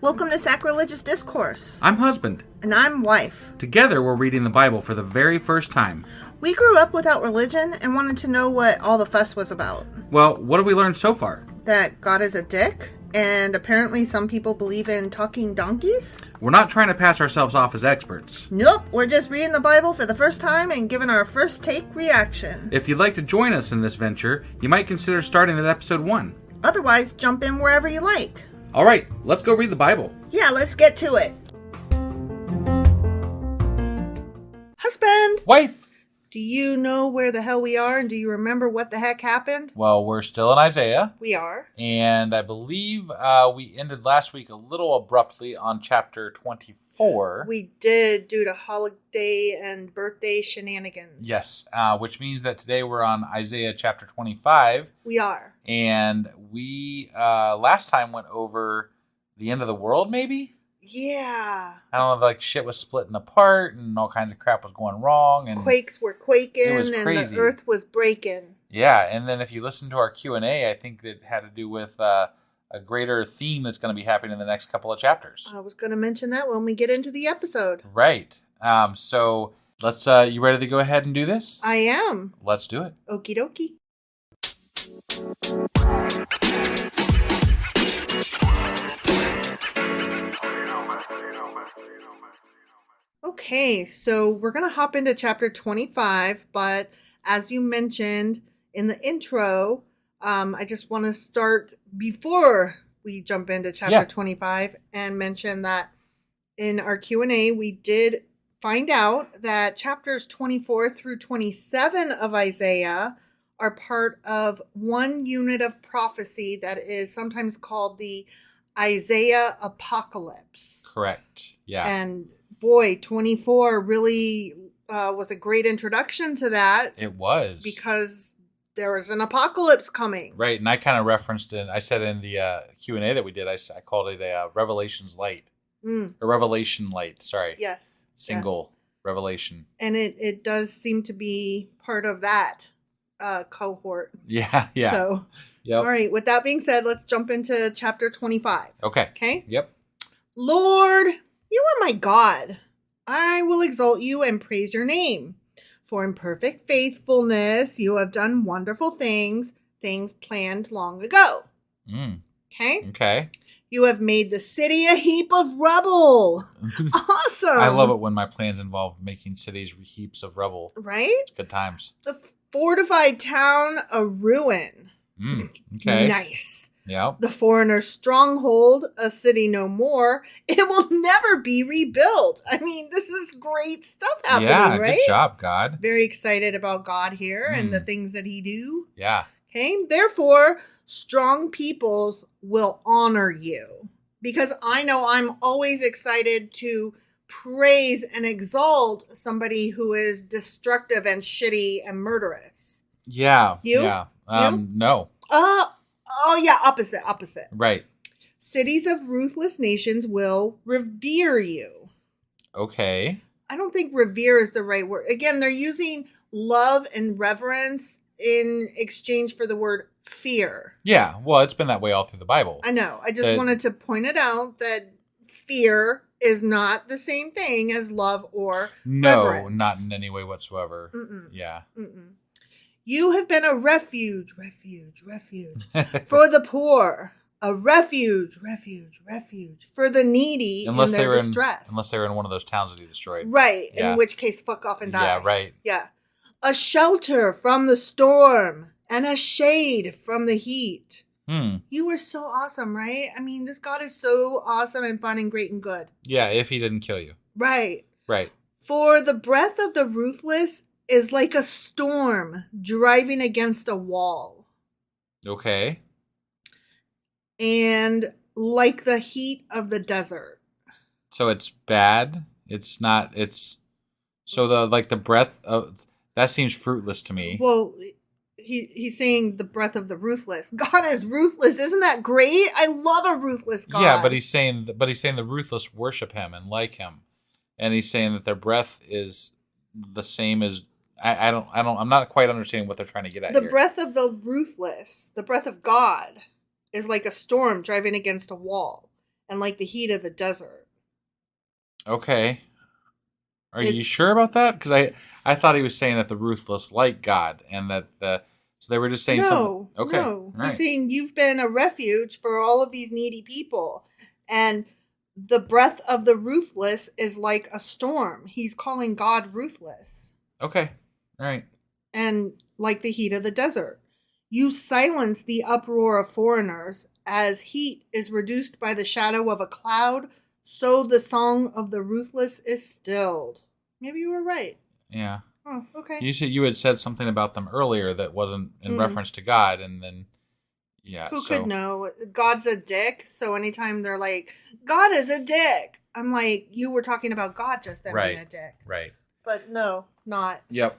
Welcome to Sacrilegious Discourse. I'm husband. And I'm wife. Together we're reading the Bible for the very first time. We grew up without religion and wanted to know what all the fuss was about. Well, what have we learned so far? That God is a dick, and apparently some people believe in talking donkeys? We're not trying to pass ourselves off as experts. Nope, we're just reading the Bible for the first time and giving our first take reaction. If you'd like to join us in this venture, you might consider starting at episode 1. Otherwise, jump in wherever you like. All right, let's go read the Bible. Yeah, let's get to it. Husband! Wife! Do you know where the hell we are, and do you remember what the heck happened? Well, we're still in Isaiah. We are. And I believe we ended last week a little abruptly on chapter 24. We did, due to holiday and birthday shenanigans. Yes, which means that today we're on Isaiah chapter 25. We are. And we last time went over the end of the world, maybe? Yeah. I don't know, like shit was splitting apart and all kinds of crap was going wrong. And quakes were quaking it was and crazy. The earth was breaking. Yeah, and then if you listen to our Q&A, I think it had to do with a greater theme that's going to be happening in the next couple of chapters. I was going to mention that when we get into the episode. Right. So let's. You ready to go ahead and do this? I am. Let's do it. Okie dokie. Okay, so we're going to hop into chapter 25, but as you mentioned in the intro, I just want to start before we jump into chapter 25 and mention that in our Q&A, we did find out that chapters 24 through 27 of Isaiah are part of one unit of prophecy that is sometimes called the Isaiah Apocalypse. Correct. Yeah. And boy, 24 really was a great introduction to that. It was. Because there was an apocalypse coming. Right, and I kind of referenced it. I said in the Q&A that we did, I called it a Revelations Light. A Revelation Light, sorry. Yes. Single revelation. And it does seem to be part of that cohort. Yeah. So, all right, with that being said, let's jump into chapter 25. Okay. Yep. Lord, you are my God. I will exalt you and praise your name. For in perfect faithfulness, you have done wonderful things planned long ago. Okay. You have made the city a heap of rubble. Awesome. I love it when my plans involve making cities heaps of rubble. Right? It's good times. The fortified town a ruin. Okay. Nice. Yeah. The foreigner's stronghold, a city no more. It will never be rebuilt. I mean, this is great stuff happening, right? Yeah, good job, God. Very excited about God here and the things that he do. Yeah. Okay. Therefore, strong peoples will honor you. Because I know I'm always excited to praise and exalt somebody who is destructive and shitty and murderous. Yeah. You? Yeah. You? No. Oh, yeah, opposite. Right. Cities of ruthless nations will revere you. Okay. I don't think revere is the right word. Again, they're using love and reverence in exchange for the word fear. Yeah, well, it's been that way all through the Bible. I know. I just wanted to point it out that fear is not the same thing as love or reverence. No, not in any way whatsoever. Yeah. You have been a refuge for the poor, a refuge for the needy in their distress. Unless they were in one of those towns that he destroyed. Right, in which case, fuck off and die. Yeah, right. Yeah. A shelter from the storm and a shade from the heat. You were so awesome, right? I mean, this God is so awesome and fun and great and good. Yeah, if he didn't kill you. Right. Right. For the breath of the ruthless is like a storm driving against a wall. Okay. And like the heat of the desert. So it's bad. It's not. It's so the breath of that seems fruitless to me. Well, he's saying the breath of the ruthless. God is ruthless. Isn't that great? I love a ruthless God. Yeah, but he's saying the ruthless worship him and like him, and he's saying that their breath is the same as. I'm not quite understanding what they're trying to get at here. The breath of the ruthless, the breath of God, is like a storm driving against a wall. and like the heat of the desert. Okay. Are you It's sure about that? Because I thought he was saying that the ruthless like God, and that so they were just saying something. no, Okay, all no. He's right. saying you've been a refuge for all of these needy people, and the breath of the ruthless is like a storm. He's calling God ruthless, Okay, all right. and like the heat of the desert. You silence the uproar of foreigners, as heat is reduced by the shadow of a cloud, so the song of the ruthless is stilled. Maybe you were right. Yeah. Oh, okay. You had said something about them earlier that wasn't in Mm. reference to God, and then yeah. Who could So know? God's a dick, so anytime they're like, God is a dick, I'm like, you were talking about God just then being a dick. right. But no, not. Yep.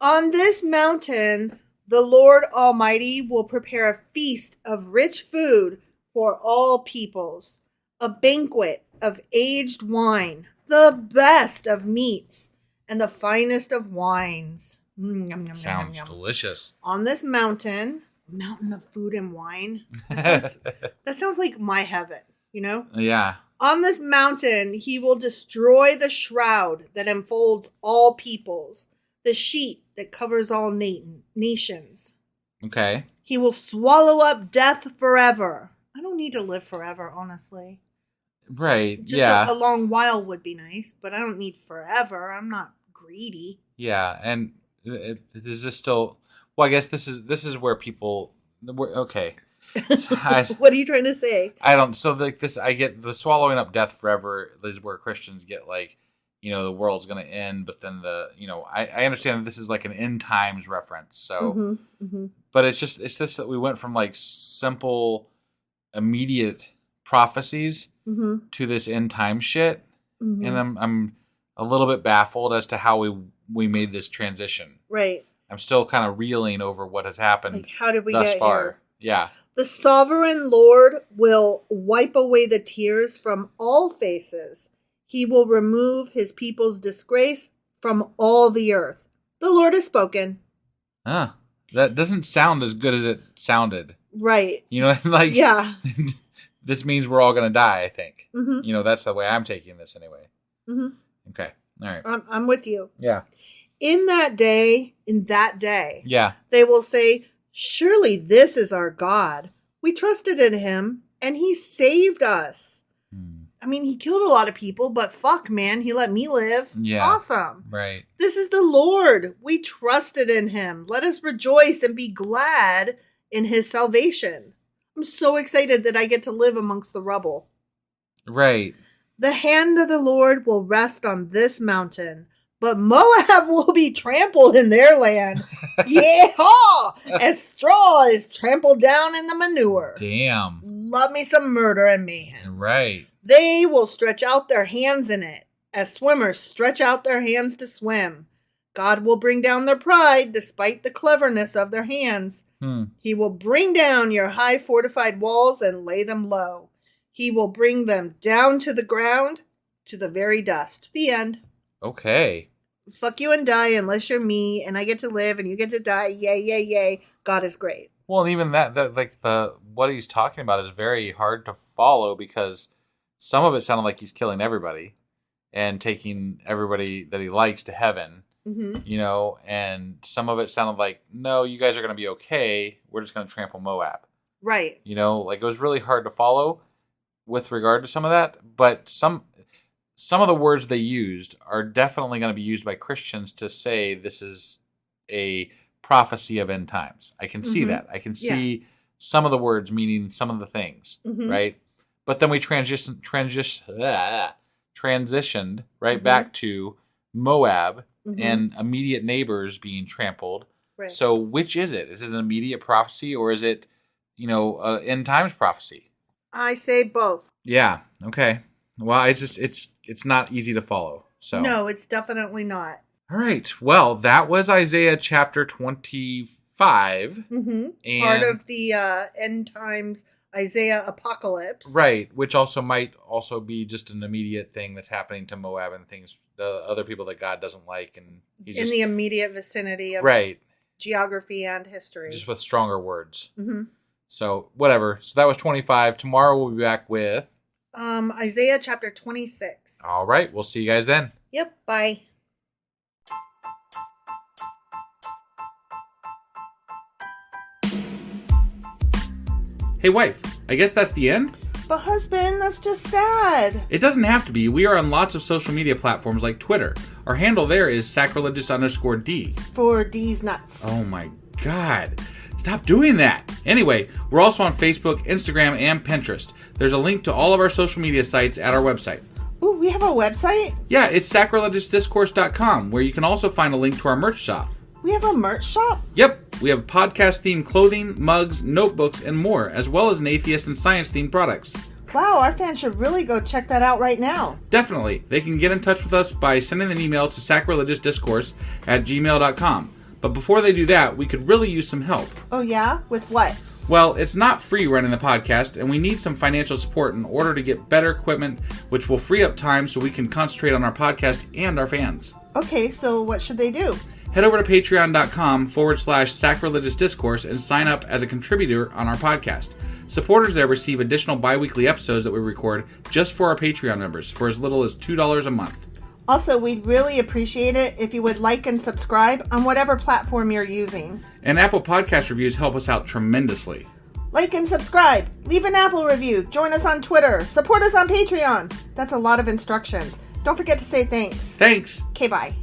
On this mountain, the Lord Almighty will prepare a feast of rich food for all peoples, a banquet of aged wine, the best of meats, and the finest of wines. Yum, yum, Sounds yum. delicious. On this mountain of food and wine. That sounds like my heaven, you know? Yeah. On this mountain, he will destroy the shroud that enfolds all peoples, the sheet that covers all nations. Okay. He will swallow up death forever. I don't need to live forever, honestly. Right. Just yeah. a long while would be nice, but I don't need forever. I'm not greedy. Yeah. And is this still? Well, I guess this is where people. Okay. What are you trying to say? I don't. So like this, I get the swallowing up death forever is where Christians get like, the world's going to end, but then I understand that this is like an end times reference. So, but it's just that we went from like simple, immediate prophecies to this end time shit, and I'm a little bit baffled as to how we made this transition. Right. I'm still kind of reeling over what has happened. Like, how did we thus get far. here? Yeah. The sovereign Lord will wipe away the tears from all faces. He will remove his people's disgrace from all the earth. The Lord has spoken. That doesn't sound as good as it sounded. Right. Like, yeah. This means we're all going to die, I think. Mm-hmm. That's the way I'm taking this anyway. Mm-hmm. Okay. All right. I'm with you. Yeah. In that day, yeah, they will say, surely this is our God. We trusted in him, and he saved us. I mean, he killed a lot of people, but fuck, man, he let me live. Yeah. Awesome. Right. This is the Lord. We trusted in him. Let us rejoice and be glad in his salvation. I'm so excited that I get to live amongst the rubble. Right. The hand of the Lord will rest on this mountain, but Moab will be trampled in their land. Yeehaw! As straw is trampled down in the manure. Damn. Love me some murder and mayhem. Right. They will stretch out their hands in it, as swimmers stretch out their hands to swim. God will bring down their pride despite the cleverness of their hands. He will bring down your high fortified walls and lay them low. He will bring them down to the ground, to the very dust. The end. Okay. Fuck you and die unless you're me, and I get to live and you get to die. Yay, yay, yay. God is great. Well, and even that like what he's talking about is very hard to follow because some of it sounded like he's killing everybody and taking everybody that he likes to heaven. And some of it sounded like, no, you guys are going to be okay. We're just going to trample Moab. Right. Like it was really hard to follow with regard to some of that. But some of the words they used are definitely going to be used by Christians to say this is a prophecy of end times. I can see that. I can see some of the words meaning some of the things, right? But then we transitioned right back to Moab and immediate neighbors being trampled. Right. So which is it? Is it an immediate prophecy or is it, end times prophecy? I say both. Yeah. Okay. Well, it's not easy to follow. So no, it's definitely not. All right. Well, that was Isaiah chapter 25. And part of the end times Isaiah Apocalypse. Right, which also might also be just an immediate thing that's happening to Moab and things, the other people that God doesn't like, and he's in the immediate vicinity of right geography and history, just with stronger words. So, whatever. So that was 25. Tomorrow we'll be back with Isaiah chapter 26. All right. We'll see you guys then. Yep. Bye. Hey, wife. I guess that's the end? But husband, that's just sad. It doesn't have to be. We are on lots of social media platforms like Twitter. Our handle there is sacrilegious_D. For D's nuts. Oh my God. Stop doing that. Anyway, we're also on Facebook, Instagram, and Pinterest. There's a link to all of our social media sites at our website. Ooh, we have a website? Yeah, it's sacrilegiousdiscourse.com, where you can also find a link to our merch shop. We have a merch shop? Yep, we have podcast-themed clothing, mugs, notebooks, and more, as well as an atheist and science-themed products. Wow, our fans should really go check that out right now. Definitely. They can get in touch with us by sending an email to sacrilegiousdiscourse@gmail.com. But before they do that, we could really use some help. Oh yeah? With what? Well, it's not free running the podcast, and we need some financial support in order to get better equipment, which will free up time so we can concentrate on our podcast and our fans. Okay, so what should they do? Head over to patreon.com/sacrilegiousdiscourse and sign up as a contributor on our podcast. Supporters there receive additional bi-weekly episodes that we record just for our Patreon members for as little as $2 a month. Also, we'd really appreciate it if you would like and subscribe on whatever platform you're using. And Apple Podcast reviews help us out tremendously. Like and subscribe. Leave an Apple review. Join us on Twitter. Support us on Patreon. That's a lot of instructions. Don't forget to say thanks. Thanks. Okay, bye.